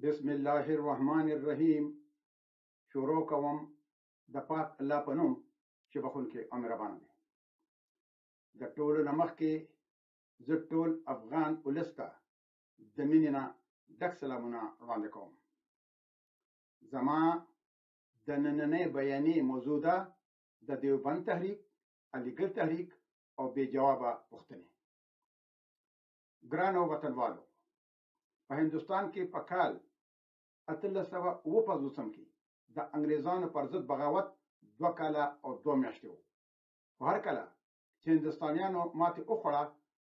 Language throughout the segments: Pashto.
بسم الله الرحمن الرحیم. شروع کوم د پاک الله په نوم چې بخونکی او مهربانه دی. د ټولو نه مخکې زه ټول افغان ولس ته د مینې نه ډک سلامونه وړاندې کوم. زما د نننۍ بیانیې موضوع ده د دیوبند تحریک، علیګړ تحریک او بې جوابه پوښتنې. ګرانو وطنوالو، په هندوستان کې په کال 1850 کې د انګریزانو پر ضد بغاوت 2 کاله او 2 میاشتې و. خو هر کله چې هندوستانیانو ماتې وخوړه،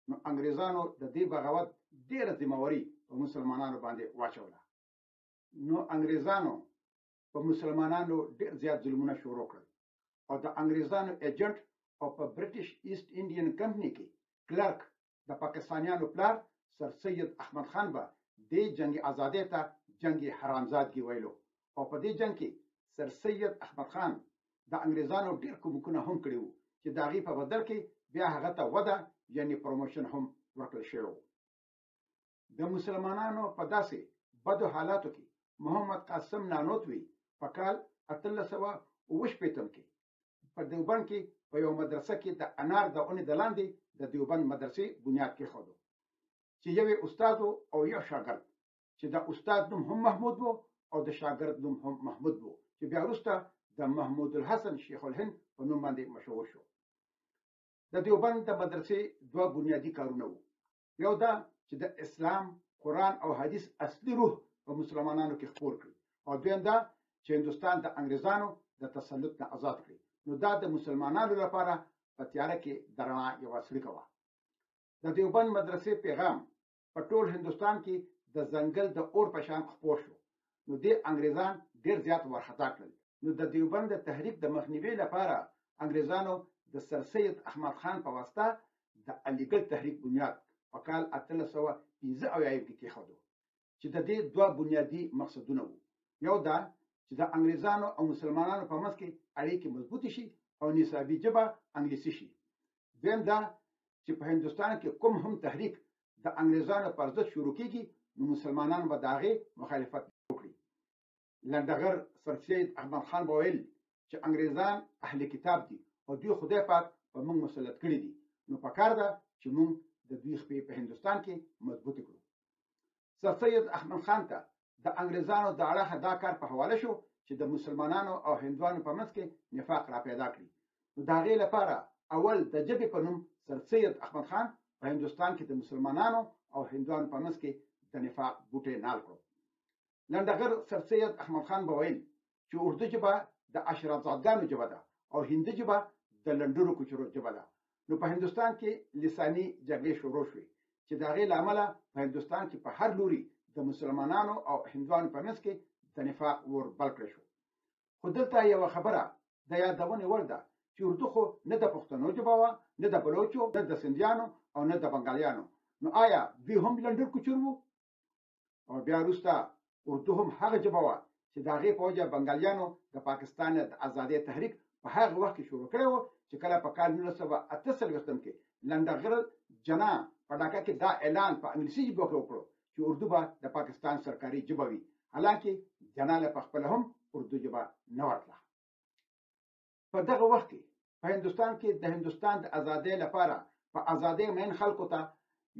نو انګریزانو د دې بغاوت ډېره ذمهواري په مسلمانانو باندې واچوله. نو انګریزانو په مسلمانانو ډېر زیات ظلمونه شروع کړل او د انګریزانو ایجنټ او په برټش ایسټ انډین کمپنۍ کې کلرک د پاکستانیانو پلار سر سید احمد خان به دې جنگ آزادۍ ته جنگ حرامزادګي ویلو، او په دې جنگ کې سر سید احمد خان د انګریزانو ډېر کومکونه هم کړي وو چې د هغې په بدل کې بیا هغه ته وده یعنې پروموشن هم ورکړل شوی و. د مسلمانانو په داسې بدو حالاتو کې محمد قاسم نانوتوي په کال 1868 کې په دیوبند کې په یو مدرسه کې د انار د اونې د لاندې د دیوبند مدرسې بنیاد کېښودو، چې یو استاد او یو شاګرد، چې د استاد نوم هم محمود و او د شاګرد نوم هم محمود و، چې بیا وروسته د محمود الحسن شیخ الهند په نوم باندې مشهور شو. د دیوبند د مدرسې 2 بنیادي کارونه وو. یو دا چې د اسلام، قرآن او حدیث اصلي روح په مسلمانانو کې خپور کړي، او دویم دا چې هندوستان د انګریزانو د تسلط نه آزاد کړي. نو دا د مسلمانانو لپاره په تیاره کې د رڼا یوه څړیکه وه. د دیوبند مدرسې پیغام په ټول هندوستان کې د ځنګل د اور په شان خپور شو. نو دې انګریزان ډېر زیات وارخطا کړل. نو د دیوبند د تحریک د مخنیوي لپاره انګریزانو د سر سید احمد خان په واسطه د علیګړ تحریک بنیاد په کال 1815 کې کېښودو، چې د دې 2 بنیادي مقصدونه وو. یو دا چې د انګریزانو او مسلمانانو په منځ کې اړیکې مضبوطې شي او نصابي ژبه انګلیسي شي. دویم دا چې په هندوستان کې کوم هم تحریک د انګریزانو پر ضد شروع کېږي، نو مسلمانان به د هغې مخالفت وکړي. لنډغر سر سید احمد خان به ویل چې انګریزان اهل کتاب دي او دوی خدای پاک په موږ مسلط کړي دي، نو پکار ده چې موږ د دوی خپې په هندوستان کې مضبوطې کړو. سر سید احمد خان ته د انګریزانو د اړخه دا کار په حواله شو چې د مسلمانانو او هندوانو په منځ کې نفاق را پیدا کړي. نو د هغې لپاره اول د ژبې په نوم سر سید احمد خان په هندوستان کې د مسلمانانو او هندوانو په منځ کې د نفاق بوټی نال کړو. لنډغر سر سید احمد خان به ویل چې اردو ژبه د اشرافزادګانو ژبه ده او هندي ژبه د لنډرو کوچرو ژبه ده. نو په هندوستان کې لساني جګړې شروع شوې چې د هغې له امله په هندوستان کې په هر لوري د مسلمانانو او هندوانو په منځ کې د نفاق اور بل کړی شو. خو دلته یوه خبره د یادونې وړ ده چې اردو خو نه د پښتنو ژبه وه، نه د بلوچو، نه د سندیانو او نه د بنګالیانو. نو آیا دوی هم لنډر کوچر وو؟ او بیا وروسته اردو هم هغه ژبه وه چې د هغې په وجه بنګالیانو د پاکستان د ازادۍ تحریک په هغه وخت کې شروع کړی و، چې کله په کال 1948 کې لنډغر جنا په ډاکا کې دا اعلان په انګلیسي ژبه کې وکړو چې اردو به د پاکستان سرکاري ژبه وي، حالانکه جنا له پخپله هم اردو ژبه نه ورتله. په دغه وخت کې په هندوستان کې د هندوستان د ازادۍ لپاره په ازادۍ مین خلکو ته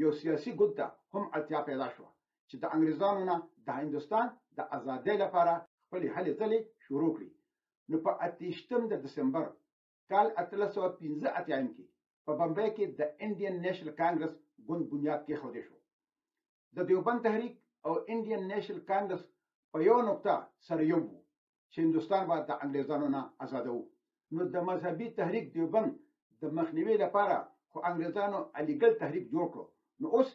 یو سیاسي ګوند ته هم اړتیا پیدا شوه چې د انګریزانو نه د هندوستان د ازادۍ لپاره خپلې هلې ځلې شروع کړي. نو په 28 دسمبر کال 1885 کې په بمبئی کې د انډین نیشنل کانګرس ګوند بنیاد کېښودی شو. د دیوبند تحریک او انډین نیشنل کانګرس په یو نقطه سره یو وو چې هندوستان به د انګریزانو نه آزادوو. نو د مذهبي تحریک دیوبند د مخنیوي لپاره خو انګریزانو علیګړ تحریک جوړ کړو. نو اوس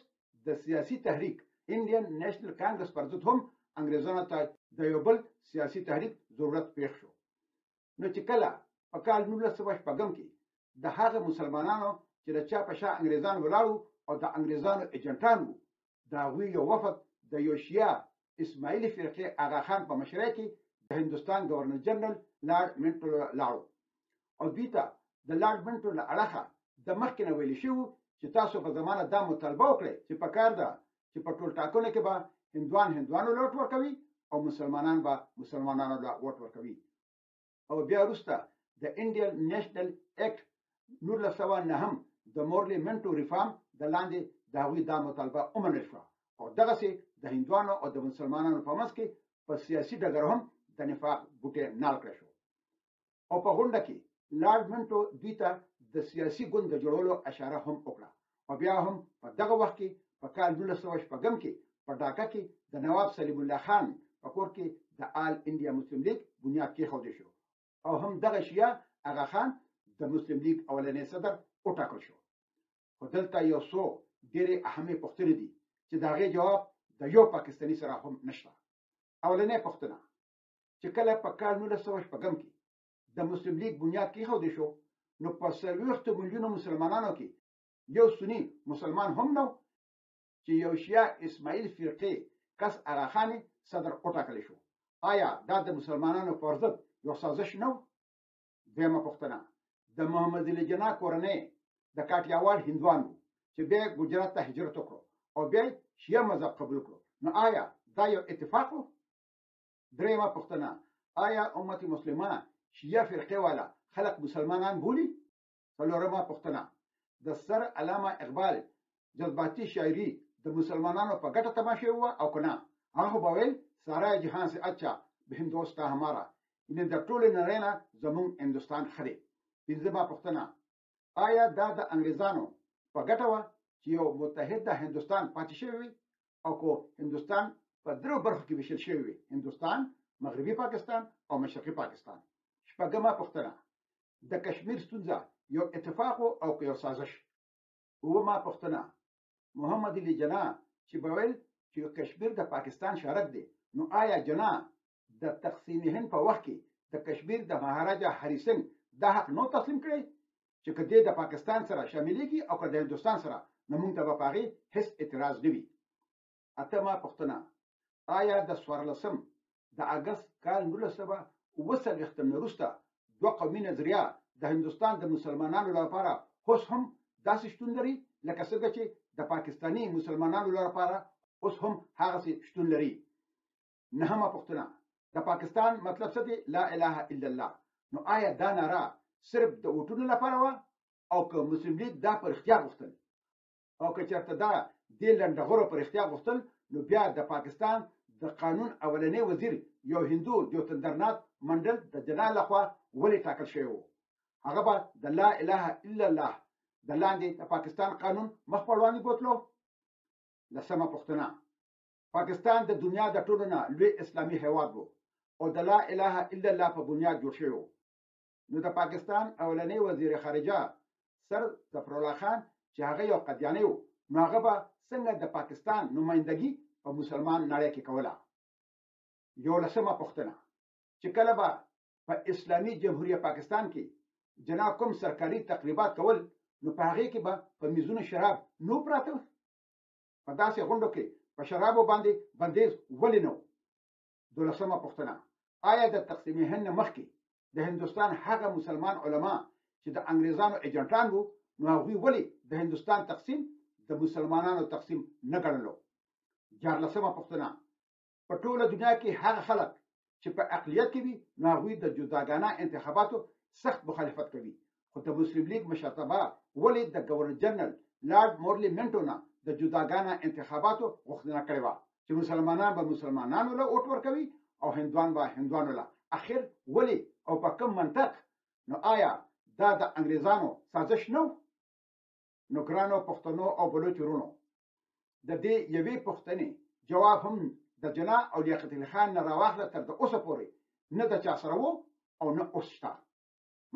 د سیاسي تحریک انډین نیشنل کانګرس پر ضد هم انګریزانو ته د یو بل سیاسي تحریک ضرورت پیښ شو. نو چې کله په کال 1906 کې د هغه مسلمانانو چې د چا په شا انګریزان ولاړو او د انګریزانو ایجنټان وو، د هغوی یو وفد د یو شیعه اسماعیلي فرقې آغا خان په مشرۍ کې د هندوستان گورنر جنرال لارډ منټو لاړو، او دوی ته د لارډ منټو له اړخه د مخکې نه ویل شوي چې تاسو په زمانه دا مطالبه وکړئ چې پکار ده چې په ټول ټاکنو کې به هندوانو له ووټ ورکوي او مسلمانان به مسلمانانو له ووټ ورکوي. او بیا وروسته د انډین نیشنل اکټ 1909 د مورلي منټو ریفارم د لاندې د هغوی دا مطالبه ومنل شوه او دغسې د هندوانو او د مسلمانانو په منځ کې په سیاسي ډګر هم د نفاق بوټی نال کړی شو. او په غونډه کې لارډ منټو دوی ته د سیاسي ګوند د جوړولو اشاره هم وکړه. او بیا هم په دغه وخت کې په کال 1906 کې په ډاکا کې د نواب سلیم الله خان په کور کې د آل انډیا مسلم لیگ بنیاد کېښودل شو او هم دغه شیعه اغا خان د مسلم لیگ اولنی صدر وټاکل شو. خو دلته یو څو ډېرې اهمې پوښتنې دي چې د هغې جواب د یو پاکستاني سره هم نشته. اولنۍ پوښتنه چې کله په کال 1906 کې د مسلم لیگ بنیاد کېښودل شو نو په 40 میلیونو مسلمانانو کې یو سني مسلمان هم نو چې یو شیعه اسماعیل فرقې کس اغا خان صدر وټاکلی شو. آیا دا د مسلمانانو پر ضد یو سازش نه و؟ دویمه پوښتنه د محمد علي جناح کورنۍ د کاټیاواړ هندوان وو چې بیا ګجرات ته هجرت وکړو او بیا شیعه مذهب قبول کړو. نو آیا دا یو اتفاق و؟ دریمه پوښتنه آیا امت مسلمه شیعه فرقې والا خلق مسلمانان بولي؟ څلورمه پوښتنه د سر علامه اقبال جذباتي شاعري د مسلمانانو په ګټه تماشې وه او که نه؟ هغه به ویل سارا جهان سے اچھا به هندوستا همارا، یعنې د ټولې نړۍ نه زموږ هندوستان ښه دی. پنځمه پوښتنه آیا دا د انګریزانو په ګټه وه چې یو متحده هندوستان پاتې شوی وي او که هندوستان په درو برخو کې ویشل شوی وي، هندوستان، مغربي پاکستان او مشرقي پاکستان؟ شپږمه پوښتنه د کشمیر ستونزه یو اتفاق او که یو سازش؟ اومه پوښتنه محمد علي جناح چې به ویل چې کشمیر د پاکستان شارک دی، نو آیا جناح د تقسیم هند په وخت کې د کشمیر د مهاراجا هری سنګ دا حق نو تسلیم کړی چې که دې د پاکستان سره شاملېږي او که د هندوستان سره، نو موږ ته به په هغې هېڅ اعتراض نه وي. اتمه پوښتنه آیا د 14 د اګست کال 1940 نه وروسته دوه قومي نظریه د هندوستان د مسلمانانو لپاره اوس هم داسې شتون لري لکه څنګه چې د پاکستاني مسلمانانو لپاره اوس هم هغسې شتون لري؟ نهمه پوښتنه د پاکستان مطلب څه دی؟ لا اله الا الله. نو آیا دا ناره صرف د ووټونو لپاره وه او که مسلم لیگ دا په رښتیا غوښتل؟ او که چېرته دا دې لنډغرو په رښتیا غوښتل نو بیا د پاکستان د قانون اولنی وزیر یو هندو جوتندرنات منډل د جناح لخوا ولې ټاکل شوی و؟ هغه به د لا اله الا الله د لاندې د پاکستان قانون مخ په وړاندې بوتلو؟ لسمه پوښتنه پاکستان د دنیا د ټولو نه لوی اسلامي هیواد و او د لا اله الا الله په بنیاد جوړ شوی و. نو د پاکستان اولنی وزیر خارجه سر ظفرالله خان چې هغه یو قدیانی و، نو هغه به څنګه د پاکستان نمایندګي په مسلمان نړۍ کې کوله؟ 11مه پوښتنه چې کله به په اسلامي جمهوریت پاکستان کې جناح کوم سرکاري تقریبات کول نو په هغې کې به په میزونو شراب نو پراته؟ په داسې غونډو کې په شرابو باندې بندیز ولې نه و؟ 12مه پوښتنه آیا د تقسیم هند نه مخکې د هندوستان هغه مسلمان علما چې د انګریزانو ایجنټان وو نو هغوی ولې د هندوستان تقسیم د مسلمانانو تقسیم نه ګڼلو؟ 14مه پوښتنه په ټوله دنیا کې هغه خلک چې په اقلیت کې وي نو هغوی د جداګانه انتخاباتو سخت مخالفت کوي، خو د مسلم لیگ مشرتابه ولې د گورنر جنرال لارډ مورلي منټو نه د جداګانه انتخاباتو غوښتنه کړې وه چې مسلمانان به مسلمانانو له ووټ ورکوي او هندوان به هندوانو له؟ اخر ولې او په کوم منطق؟ نو آیا دا د انګریزانو سازش نه و؟ نو ګرانو پښتنو او بلوچ ورونو، د دې یوې پوښتنې جواب هم د جناح او لیاقت علي خان نه راواخله تر د اوسه پورې نه د چا سره و او نه اوس شته.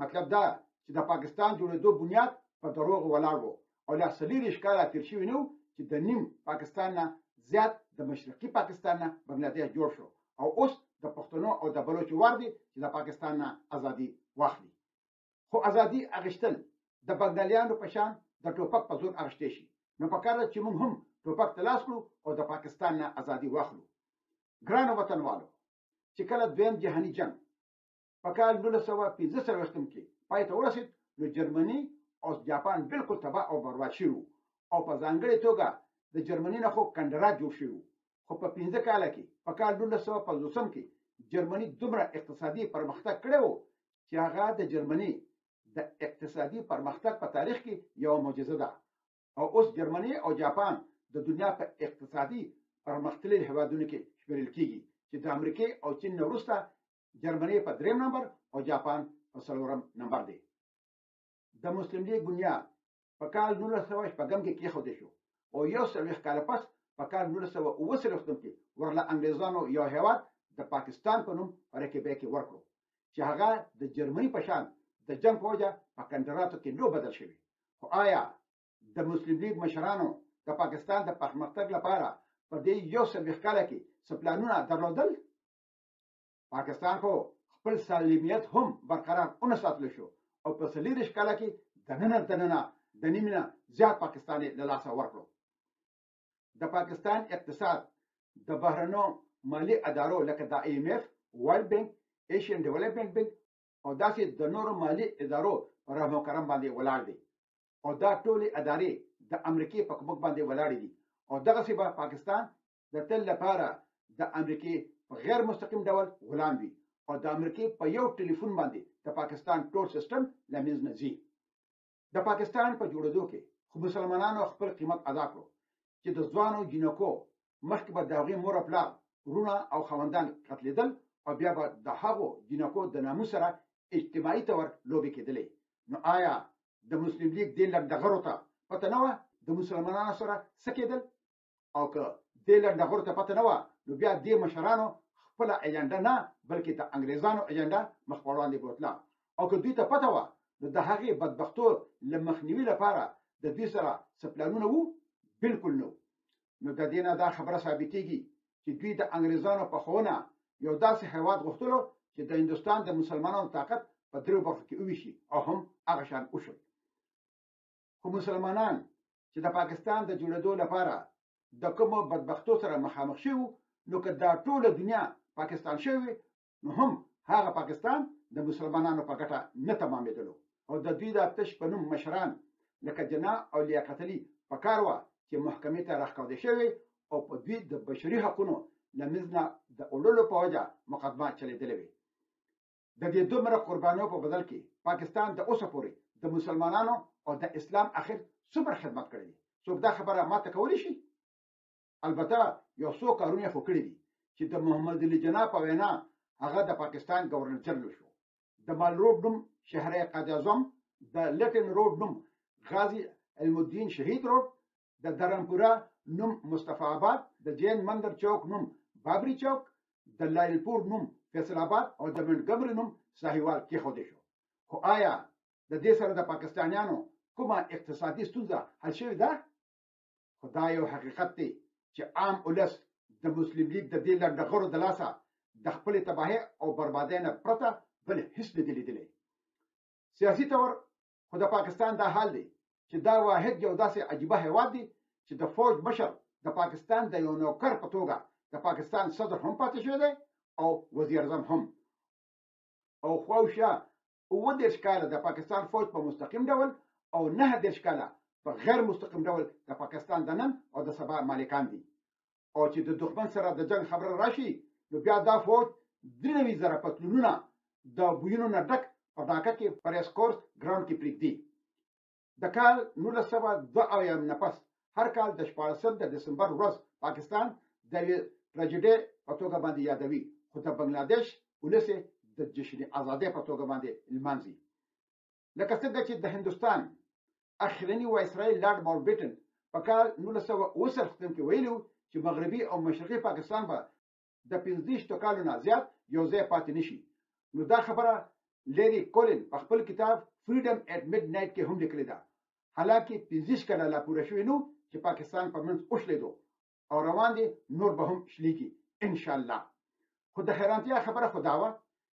مطلب دا چې د پاکستان جوړېدو بنیاد په دروغو ولاړ و او لا 40 کاله تېر شوي نه و چې د نیم پاکستان نه زیات د مشرقي پاکستان نه بنګلادیش جوړ شو او اوس د پښتنو او د بلوچو وار دی چې د پاکستان نه ازادي واخلي. خو ازادي اخیستل د بنګالیانو په شان د ټوپک په زور اخیستی شي، نو پکار ده چې موږ هم ټوپک ته لاس کړو او د پاکستان نه ازادي واخلو. ګرانو وطنوالو، چې کله دویم جهاني جنګ په کال 1945 کې پای ته ورسېد نو جرمني او جاپان بالکل تباه او برباد شوي او په ځانګړې توګه د جرمني نه خو کندرات جوړ شوي، خو خو په 15 کال کې په کال 1950 کې جرمني دومره اقتصادي پرمختګ کړی و چې هغه د جرمني د اقتصادي پرمختګ په تاریخ کې یو معجزه ده او اوس جرمني او جاپان د دنیا په اقتصادي پرمختللي هیوادونو کې شمیرل کیږي چې د امریکای او چین نه وروسته جرمني په 3 نمبر او جاپان په 4 نمبر دی. د مسلم لیگ بنیاد په کال 1900 کې کېښودل شو او 140 کال پس په کال 1939 کې ورله انګریزانو یو هیواد د پاکستان په نوم په رقبه کې ورکړو چې هغه د جرمني په شان د جنگ په وجه په کندراتو کې نو بدل شوی. خو آیا د مسلم لیگ مشرانو د پاکستان د پرمختګ لپاره په دې 140 کال کې څه پلانونه درلودل؟ پاکستان خو خپل سالمیت هم برقرار ونه ساتل شو او په 40 کال کې د نیمه زیات پاکستان له لاسه ورکړو. د پاکستان اقتصاد د بهرنو مالی ادارو لکه د IMF، ورلد بانک، ایشین ډیولپمنٹ بانک او داسې د نورو مالی ادارو پر رحم و کرم باندې ولاړ دي او دا ټولې ادارې د امریکای په کومک باندې ولاړ دي او دغه سی به پاکستان د تل لپاره د امریکای په غیر مستقیم ډول غلام وي او د امریکای په یو ټلیفون باندې د پاکستان ټول سیستم لمنځ نه ځي. د پاکستان په جوړېدو کې خو مسلمانانو خپل قیمت ادا کړو چې د ځوانو جنکو مخکې به د هغې مور او پلار ورونه او خاوندان قتلېدل او بیا به د هغو جنکو د ناموس سره اجتماعي طور لوبې کېدلې. نو آیا د مسلم لیگ دې لنډغرو ته پته نه وه د مسلمانانو سره څه کېدل؟ او که دې لنډغرو ته پته نه وه نو بیا دې مشرانو خپله ایجنډه نه بلکې د انګریزانو ایجنډه مخ په وړاندې بوتله او که دوی ته پته وه نو د هغې بدبختو له مخنیوي لپاره د دوی سره څه پلانونه وو؟ بالکل نه. نو د دې نه دا خبره ثابتېږي چې دوی د انګریزانو په ښوونه یو داسې هیواد غوښتلو چې د هندوستان د مسلمانانو طاقت په 3 برخو کې وویشي او هم هغه شان وشول. خو مسلمانان چې د پاکستان د جوړېدو لپاره د کومو بدبختو سره مخامخ شوي نو که دا ټوله دنیا پاکستان شوی نو هم هغه پاکستان د مسلمانانو په ګټه نه تمامېدلو او د دوی د تش په نوم مشران لکه جناح او لیاقت علي په کار وه چې محکمې ته راښکاوده شوی او په دوی د بشري حقونو له منځ نه د وړلو په وجه مقدمه چلېدلې وې. د دې دومره قربانیو په بدل کې پاکستان د اوسه پورې د مسلمانانو او د اسلام اخر څومره خدمت کړی دی؟ څوک دا خبره ماته کولی شي؟ البته یو څو کارونه خو کړي دي چې د محمد علي جناح په وینا هغه د پاکستان گورنر جنرال شو. د مال روډ نوم شهر قائد اعظم، د لټن روډ نوم غازی علم الدین شهید روډ، د درمپورا نوم مصطفی آباد، د جین مندر چوک نوم بابری چوک، د لایلپور نوم فیصل آباد او د منټګمري نوم ساهیوال کېښودل شو. خو آیا د دې سره د پاکستانیانو کومه اقتصادي ستونزه حل شوې ده؟ خو دا یو حقیقت دی چې عام ولس د مسلم لیگ د دې لنډغرو د لاسه د خپلې تباهۍ او بربادۍ نه پرته بل هیڅ نه دي لیدلی. سیاسي طور خو د پاکستان دا حال دی چې دا واحد یو داسې عجیبه هیواد دی چې د فوج مشر د پاکستان د یو نوکر په توګه د پاکستان صدر هم پاتې شوی دی او وزیر اعظم هم. او خواوشا 30 کاله د پاکستان فوج په مستقیم ډول او 9 کاله په غیر مستقیم ډول د پاکستان د نن او د سبا مالکان دي. او چې د دښمن سره د جنگ خبره راشي نو بیا دا فوج 93,000 پتلونونه د بویونو نه ډک په ډاکه کې پر اسکورس ګراوند کې پرېږدي. د کال 1902 نه پس هر کال د 14 د دسمبر ورځ پاکستان د ټراجېډي په توګه باندې یادوي خو د بنگلاديش ولس د جشن آزادۍ په توګه باندې لمانځي. لکه څنګه چې د هندوستان اخرنی وایسرای لارډ ماونټ بیټن په کال 1969 کې ویلو چې مغربي او مشرقي پاکستان به د 15 کالو نه زیات یو ځای پاتې نشي. نو دا خبره لیری کولن په خپل کتاب فریډم اټ میډ نایټ کې هم لیکلې ده. حالانکه 15 کاله لا پوره شوی نو چې پاکستان په منځ اوښلیدو او روان دي نور به هم شلیږي ان شاء الله. خو د حیرانتیا خبره خو دا وه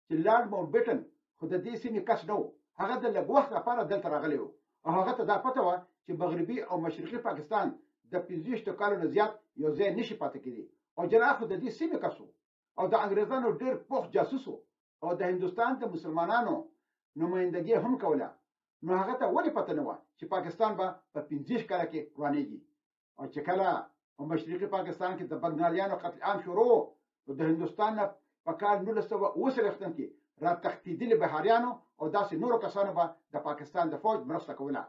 چې لارډ ماونټ بیټن خو د دې سیمې کس نه و، هغه د لږ وخت لپاره دلته راغلی و او هغه ته دا پته وه چې مغربي او مشرقي پاکستان د 15 کالو نه زیات یو ځای نشي پاتې کېدی او جناح خو د دې سیمې کس و او د انګریزانو ډېر پوخ جاسوس و او د هندوستان د مسلمانانو نمایندګي هم کوله. نو هغه ته ولې پته نه وه چې پاکستان به په 15 کاله کې روانېږي او چې کله او مشرقي پاکستان کې د بنګالیانو قتل عام شروع او د هندوستان نه په کال 1930 کې را تښتېدلي بهاریانو او داسې نورو کسانو به د پاکستان د فوج مرسته کوله.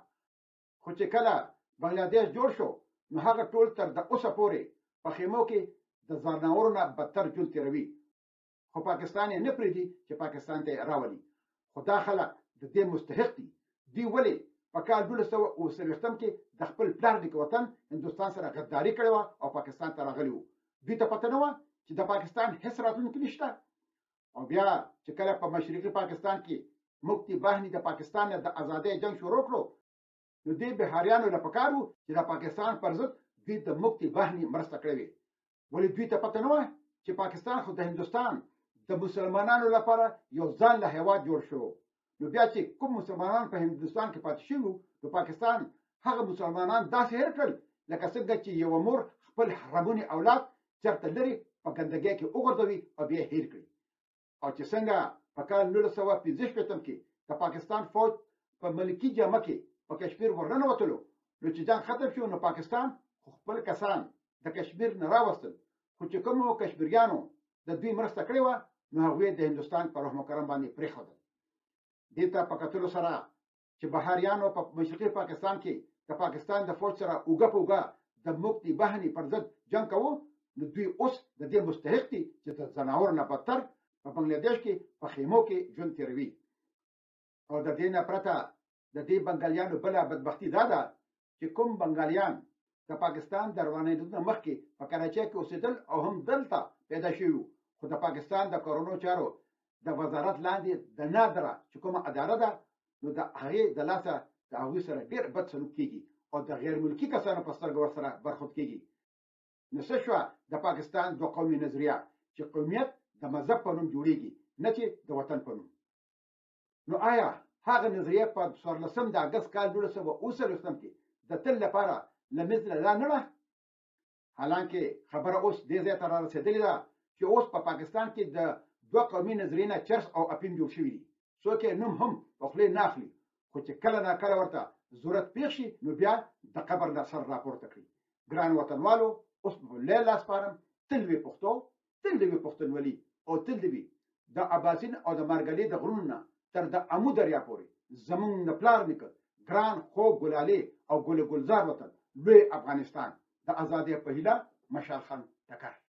خو چې کله بنگلاديش جوړ شو نو هغه ټول تر د اوسه پورې په خیمو کې د ځانورو نه بدتر ژوند تېروي، خو پاکستان یې نه پرېږدي چې پاکستان ته یې راولي. خو دا خلک د دې مستحق دي. دوی ولې په کال 1930 کې د خپل پلار نیکه وطن هندوستان سره غداري کړې وه او پاکستان ته راغلي وو؟ دوی ته پته نه وه چې د پاکستان هېڅ راتلونکی نشته؟ او بیا چې کله په مشرقي پاکستان کې مکتي باهني د پاکستان نه د ازادۍ جنگ شروع کړو نو دې بهاریانو له پکار وو چې د پاکستان پر ضد دوی د مکتي باهني مرسته کړې وي. ولې دوی ته پته نه وه چې پاکستان خو د هندوستان د مسلمانانو لپاره یو ځان له هېواد جوړ شو؟ نو بیا چې کوم مسلمانان په هندوستان کې پاتې شوي نو پاکستان هغه مسلمانان داسې هېر کړل لکه څنګه چې یوه مور خپل حرموني اولاد چېرته لرې په ګندګۍ کې وغورځوي او بیا هېر کړي. او چې څنګه په کال 1945 کې د پاکستان فوج په ملکي جامه کې په کشمیر ورننوتلو نو چې جنګ ختم شو نو پاکستان خپل کسان د کشمیر نه راوستل، خو چې کومو کشمیریانو د دوی مرسته کړې وه نو هغوی د هندوستان په روح مکرم باندې پرېښودل. دې ته په کتلو سره چې بهاریانو په مشرقي پاکستان کې د پاکستان د فوج سره اوږه په اوږه د مکتي باهني پر ضد جنګ کوو نو دوی اوس د دې مستحق دي چې د ځناور نه بدتر په بنگلاديش کې په خیمو کې ژوند تېروي. او د دې نه پرته د دې بنګالیانو بله بدبختي دا ده چې کوم بنګالیان د پاکستان د روانېدو نه مخکې په کراچۍ کې اوسېدل او هم دلته پیدا شوي وو، خو د پاکستان د کورونو چارو د وزارت لاندې د نادره چې کومه اداره ده نو د هغې د لاسه د هغوی سره ډېر بد سلوک کېږي او د غیر ملکي کسانو په سترګه ورسره برخورد کېږي. نو څه شوه د پاکستان دوه قومي نظریه چې قومیت د مذهب په نوم جوړیږي نه چې د وطن په نوم. نو آیا هغه نظریه په 14 د اګست کال 1919 کې د تل لپاره له منځه لاړه نه ده؟ حالانکه خبره اوس دې ځای ته را رسېدلې ده چې اوس په پاکستان کې د دوه قومي نظریې نه چرس او اپین جوړ شوي دي. څوک یې نوم هم په خولې نه اخلي، خو چې کله ناکله ورته ضرورت پېښ شي نو بیا د قبر نه سر راپورته کړي. ګران وطنوالو، اوس په لیل لاس پارم، تل دې وي پښتو، تل دې وي پښتونولي او تل دې وي د اباسین او د مارګلي د غرونو نه تر د امو دریا پورې زمونږ د پلار نیکه ګران خوږ ګلالې او ګل ګلزار وطن لوی افغانستان. د ازادۍ په هیله مشال خان ټکر.